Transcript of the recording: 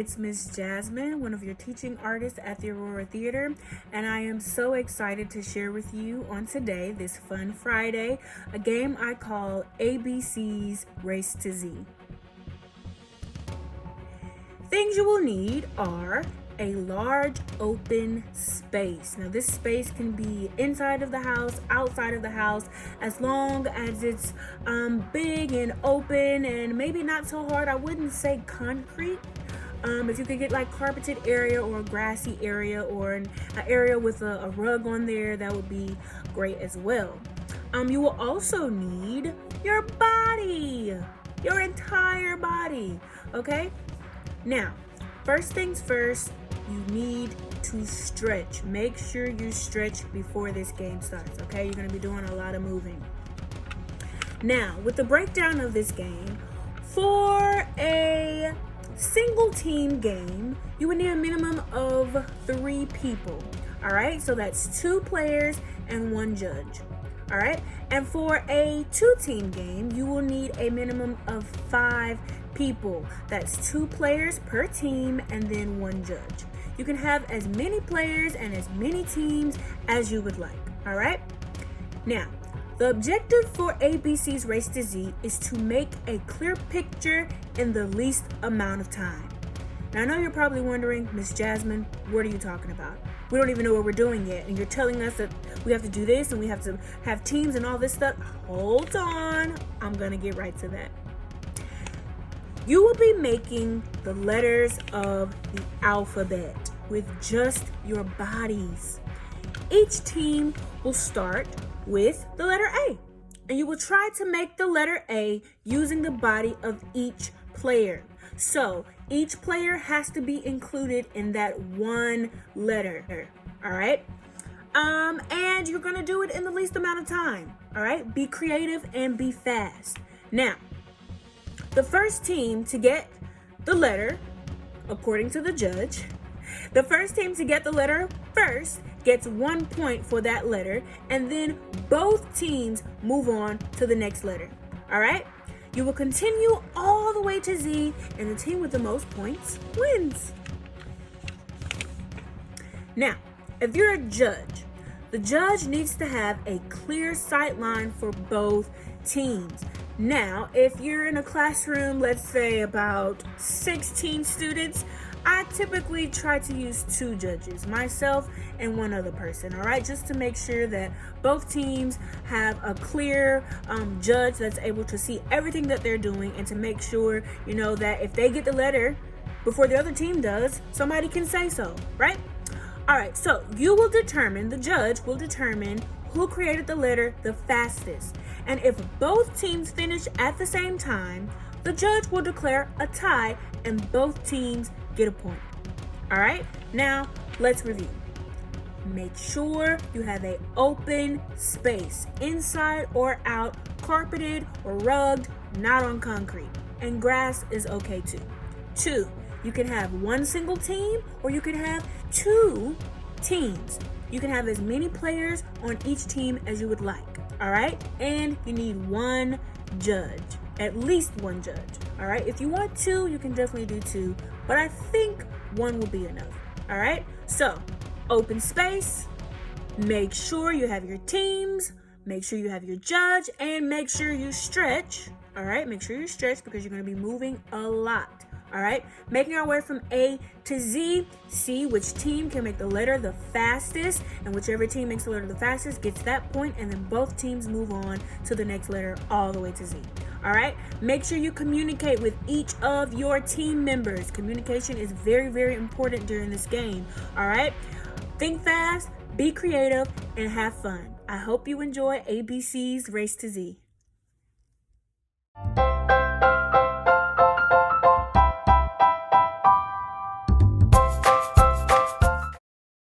it's Miss Jasmine, one of your teaching artists at the Aurora Theatre, and I am so excited to share with you on today, this fun Friday, a game I call ABC's Race to Z. Things you will need are a large open space. Now this space can be inside of the house, outside of the house, as long as it's big and open and maybe not so hard. I wouldn't say concrete. If you could get like carpeted area or a grassy area or an area with a rug on there, that would be great as well. You will also need your body, your entire body, okay? Now, first things first, you need to stretch. Make sure you stretch before this game starts, okay? You're gonna be doing a lot of moving. Now, with the breakdown of this game, for a single team game, you would need a minimum of 3 people, all right? So that's 2 players and 1 judge, all right? And for a 2-team game, you will need a minimum of 5 people. That's 2 players per team and then 1 judge. You can have as many players and as many teams as you would like, all right? Now, the objective for ABC's Race to Z is to make a clear picture in the least amount of time. Now, I know you're probably wondering, Miss Jasmine, what are you talking about? We don't even know what we're doing yet, and you're telling us that we have to do this and we have to have teams and all this stuff. Hold on, I'm gonna get right to that. You will be making the letters of the alphabet with just your bodies. Each team will start with the letter A, and you will try to make the letter A using the body of each player. So each player has to be included in that one letter, all right? And you're gonna do it in the least amount of time, all right? Be creative and be fast. Now, the first team to get the letter, according to the judge, the first team to get the letter first gets 1 point for that letter, and then both teams move on to the next letter, all right? You will continue all the way to Z, and the team with the most points wins. Now, if you're a judge, the judge needs to have a clear sight line for both teams. Now, if you're in a classroom, let's say about 16 students, I typically try to use 2 judges, myself and 1 other person, all right? Just to make sure that both teams have a clear judge that's able to see everything that they're doing, and to make sure, you know, that if they get the letter before the other team does, somebody can say so, right? All right, so the judge will determine who created the letter the fastest. And if both teams finish at the same time, the judge will declare a tie and both teams get a point. All right, now let's review. Make sure you have an open space, inside or out, carpeted or rugged, not on concrete. And grass is okay too. 2, you can have 1 single team or you can have 2 teams. You can have as many players on each team as you would like, all right? And you need 1 judge, at least 1 judge, all right? If you want 2, you can definitely do 2, but I think 1 will be enough, all right? So, open space, make sure you have your teams, make sure you have your judge, and make sure you stretch, all right? Make sure you stretch because you're gonna be moving a lot. All right, making our way from A to Z, see which team can make the letter the fastest, and whichever team makes the letter the fastest gets that point, and then both teams move on to the next letter all the way to Z. All right, make sure you communicate with each of your team members. Communication is very, very important during this game. All right, think fast, be creative, and have fun. I hope you enjoy ABC's Race to Z.